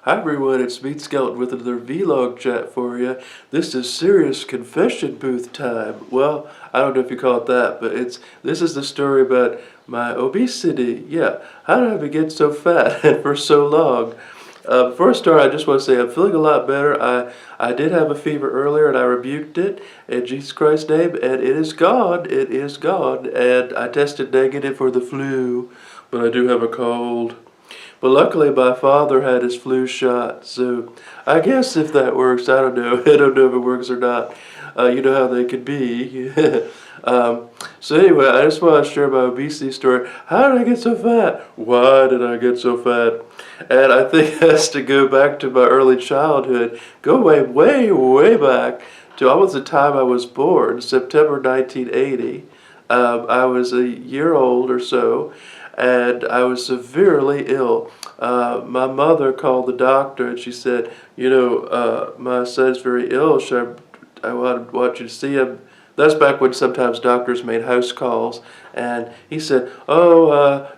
Hi everyone, it's Meade Skeleton with another vlog chat for you. This is serious confession booth time. Well, I don't know if you call it that, but this is the story about my obesity. Yeah, how did I get so fat and for so long? Before I start, I just want to say I'm feeling a lot better. I did have a fever earlier and I rebuked it in Jesus Christ's name, and it is gone. It is gone. And I tested negative for the flu, but I do have a cold. But luckily my father had his flu shot, so I guess if that works, I don't know. I don't know if it works or not. You know how they could be. So anyway, I just want to share my obesity story. How did I get so fat? Why did I get so fat? And I think it has to go back to my early childhood. Go way back to almost the time I was born, September 1980. I was a year old or so, and I was severely ill. My mother called the doctor and she said, my son's very ill. I want you to see him. That's back when sometimes doctors made house calls. And he said,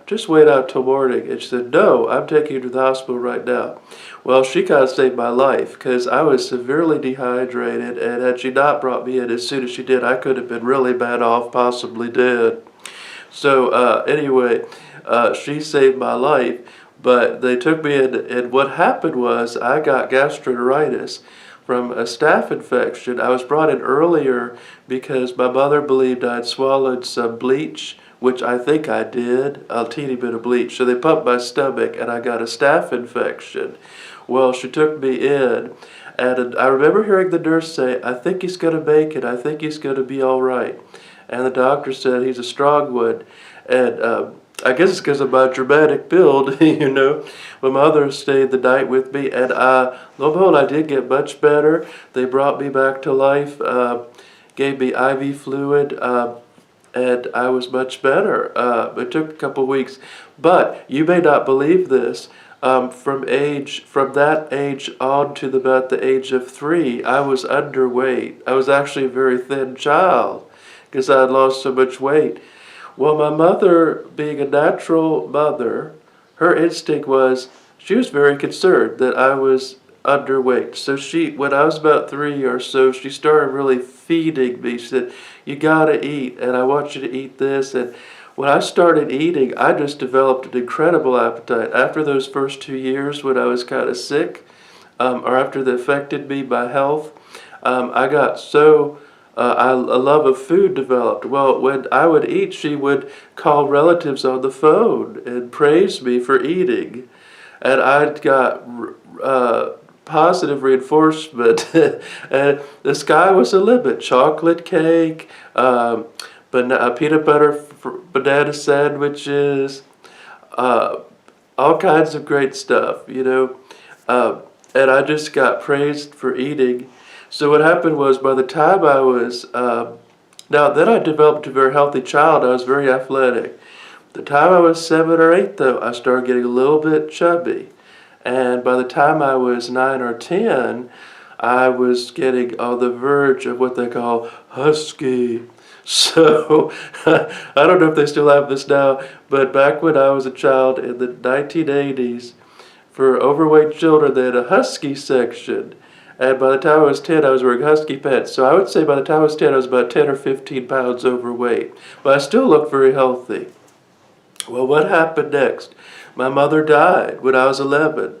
just wait out till morning. And she said, no, I'm taking you to the hospital right now. Well, she kind of saved my life because I was severely dehydrated. And had she not brought me in as soon as she did, I could have been really bad off, possibly dead. So anyway, she saved my life, but they took me in, and what happened was I got gastroenteritis from a staph infection. I was brought in earlier because my mother believed I'd swallowed some bleach, which I think I did, a teeny bit of bleach. So they pumped my stomach and I got a staph infection. Well, she took me in, and I remember hearing the nurse say, I think he's going to make it. I think he's going to be all right. And the doctor said he's a strong one. And I guess it's because of my dramatic build, My mother stayed the night with me, and lo and behold, I did get much better. They brought me back to life, gave me IV fluid, and I was much better. It took a couple weeks. But you may not believe this. From that age on to about the age of 3, I was underweight. I was actually a very thin child because I had lost so much weight. Well, my mother, being a natural mother, her instinct was, she was very concerned that I was underweight. So when I was about 3 or so, she started really feeding me. She said, you gotta eat, and I want you to eat this. And when I started eating, I just developed an incredible appetite. After those first 2 years when I was kind of sick, or after they affected me, my health, I got so... a love of food developed. Well, when I would eat, she would call relatives on the phone and praise me for eating. And I got positive reinforcement. And the sky was the limit. Chocolate cake, peanut butter banana sandwiches, all kinds of great stuff, And I just got praised for eating. So what happened was, by the time I was, then I developed a very healthy child. I was very athletic. The time I was 7 or 8, though, I started getting a little bit chubby. And by the time I was 9 or 10, I was getting on the verge of what they call husky. So, I don't know if they still have this now, but back when I was a child in the 1980s, for overweight children, they had a husky section. And by the time I was 10, I was wearing husky pants. So I would say by the time I was 10, I was about 10 or 15 pounds overweight. But I still looked very healthy. Well, what happened next? My mother died when I was 11.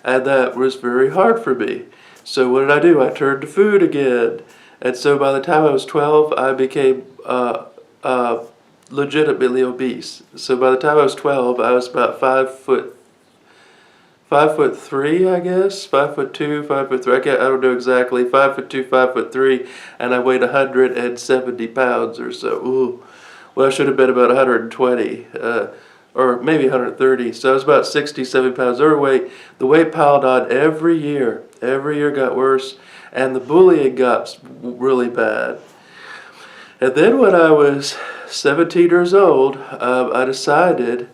And that was very hard for me. So what did I do? I turned to food again. And so by the time I was 12, I became legitimately obese. So by the time I was 12, I was about 5'3", I guess, 5'2", 5'3". I don't know exactly. 5'2", 5'3", and I weighed 170 pounds or so. Ooh, well, I should have been about 120, or maybe 130. So I was about 60, 70 pounds overweight. The weight piled on every year. Every year got worse, and the bullying got really bad. And then when I was 17 years old, I decided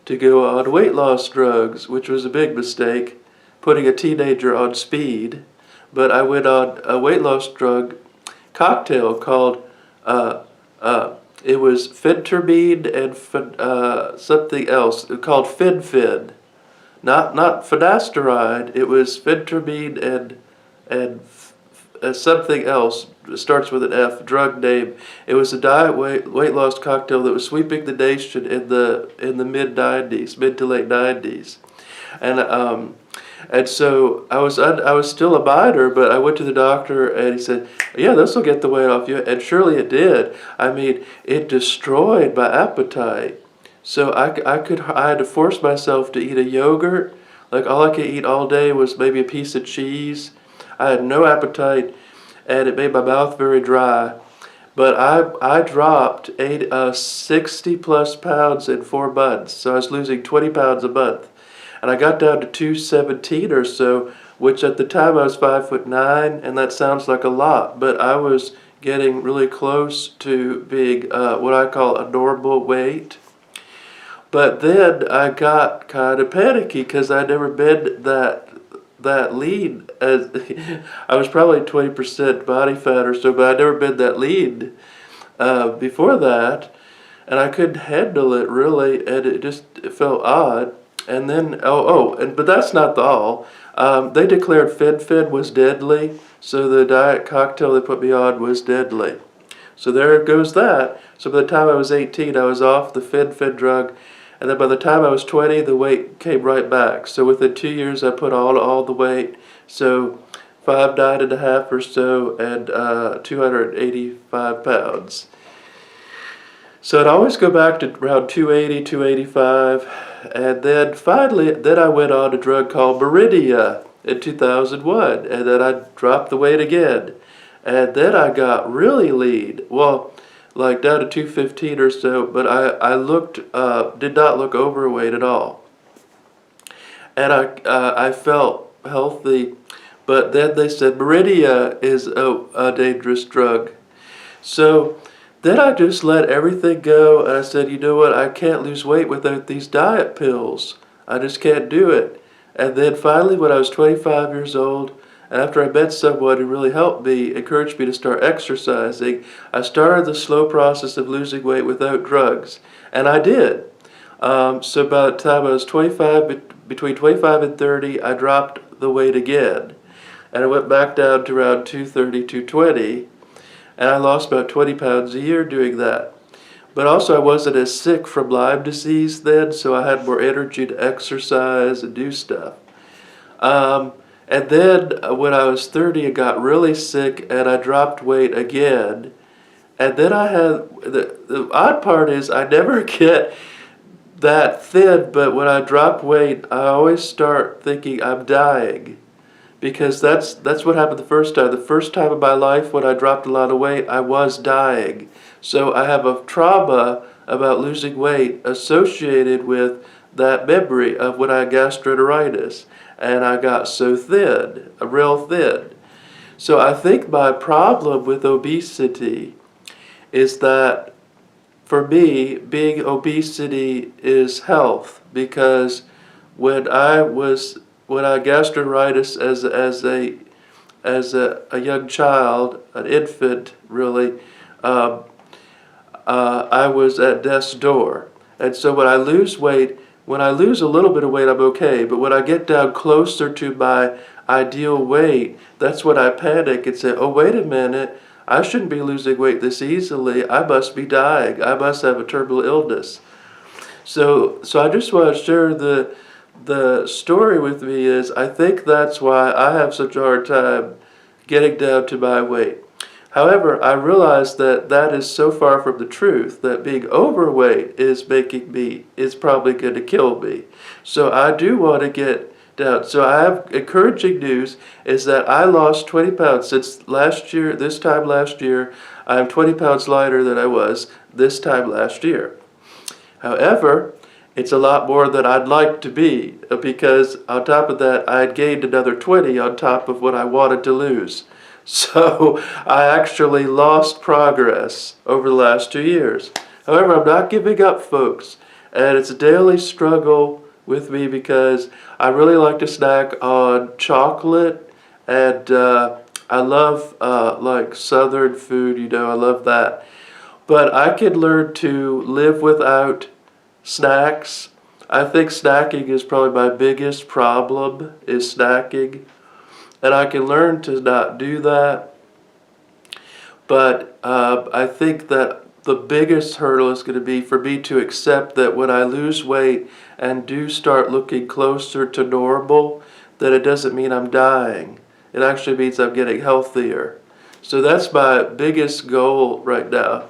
to go on weight loss drugs, which was a big mistake, putting a teenager on speed. But I went on a weight loss drug cocktail called, it was phentermine and something else called Fin. not finasteride. It was phentermine and something else. It starts with an F. Drug name. It was a diet weight loss cocktail that was sweeping the nation in the mid to late '90s, and and so I was still a biter, but I went to the doctor and he said, "Yeah, this will get the weight off you," and surely it did. I mean, it destroyed my appetite. So I had to force myself to eat a yogurt. Like all I could eat all day was maybe a piece of cheese. I had no appetite, and it made my mouth very dry. But I dropped 60 plus pounds in 4 months. So I was losing 20 pounds a month. And I got down to 217 or so, which at the time I was 5'9", and that sounds like a lot, but I was getting really close to being what I call a normal weight. But then I got kind of panicky because I'd never been that lean. As I was probably 20% body fat or so, but I'd never been that lean before that, and I couldn't handle it really, and it felt odd. And then but that's not all. They declared fen was deadly, so the diet cocktail they put me on was deadly. So there goes that. So by the time I was 18, I was off the fen drug, and then by the time I was 20, the weight came right back. So within 2 years, I put on all the weight. So 5'9.5" or so, and 285 pounds. So I'd always go back to around 280, 285, and then finally, I went on a drug called Meridia in 2001, and then I dropped the weight again. And then I got really lean, well, like down to 215 or so, but I did not look overweight at all. And I felt healthy, but then they said Meridia is a dangerous drug. So then I just let everything go, and I said, you know what, I can't lose weight without these diet pills. I just can't do it. And then finally, when I was 25 years old, after I met someone who really helped me, encouraged me to start exercising, I started the slow process of losing weight without drugs. And I did. So by the time I was 25, between 25 and 30, I dropped the weight again. And I went back down to around 230, 220. And I lost about 20 pounds a year doing that. But also I wasn't as sick from Lyme disease then, so I had more energy to exercise and do stuff. And then when I was 30, I got really sick and I dropped weight again. And then I had, the odd part is I never get that thin, but when I drop weight, I always start thinking I'm dying. Because that's what happened the first time. The first time in my life when I dropped a lot of weight, I was dying. So I have a trauma about losing weight associated with that memory of when I had gastroenteritis. And I got so thin, real thin. So I think my problem with obesity is that for me, being obesity is health. Because when I had gastroenteritis as a young child, an infant really, I was at death's door. And so when I lose weight, when I lose a little bit of weight, I'm okay. But when I get down closer to my ideal weight, that's when I panic and say, oh, wait a minute, I shouldn't be losing weight this easily. I must be dying. I must have a terminal illness. So I just want to share the story with me is I think that's why I have such a hard time getting down to my weight. However, I realize that that is so far from the truth that being overweight is probably going to kill me. So I do want to get down. So I have encouraging news is that I lost 20 pounds since last year. This time last year, I'm 20 pounds lighter than I was this time last year. However, it's a lot more than I'd like to be because on top of that, I had gained another 20 on top of what I wanted to lose. So I actually lost progress over the last 2 years. However, I'm not giving up, folks. And it's a daily struggle with me because I really like to snack on chocolate. And I love like Southern food, I love that. But I could learn to live without snacks. I think snacking is probably my biggest problem, is snacking. And I can learn to not do that. But I think that the biggest hurdle is going to be for me to accept that when I lose weight and do start looking closer to normal, that it doesn't mean I'm dying. It actually means I'm getting healthier. So that's my biggest goal right now.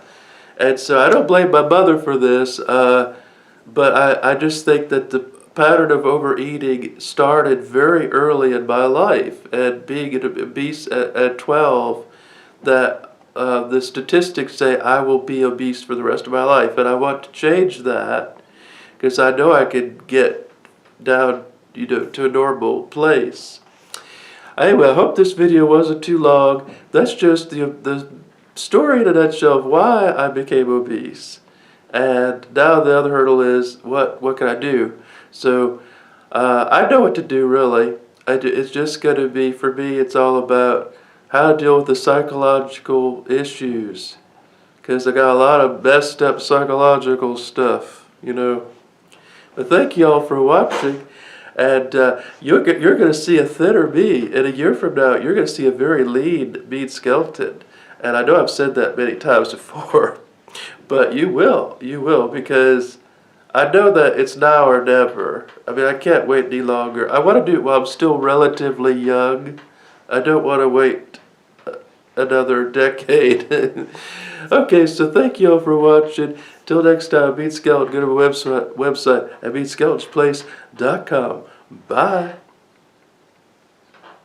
And so I don't blame my mother for this, but I just think that the pattern of overeating started very early in my life. And being obese at 12, that the statistics say I will be obese for the rest of my life. And I want to change that because I know I can get down, to a normal place. Anyway, I hope this video wasn't too long. That's just the story in a nutshell of why I became obese. And now the other hurdle is what can I do? So I know what to do, really. It's just going to be, for me, it's all about how to deal with the psychological issues. Because I got a lot of messed up psychological stuff, But thank you all for watching. And you're going to see a thinner me. And a year from now, you're going to see a very lean, mean skeleton. And I know I've said that many times before. But you will, because I know that it's now or never. I mean, I can't wait any longer. I want to do it while I'm still relatively young. I don't want to wait another decade. Okay, so thank you all for watching. Till next time, Meade Skeleton, go to my website at meadskeletonsplace.com. Bye.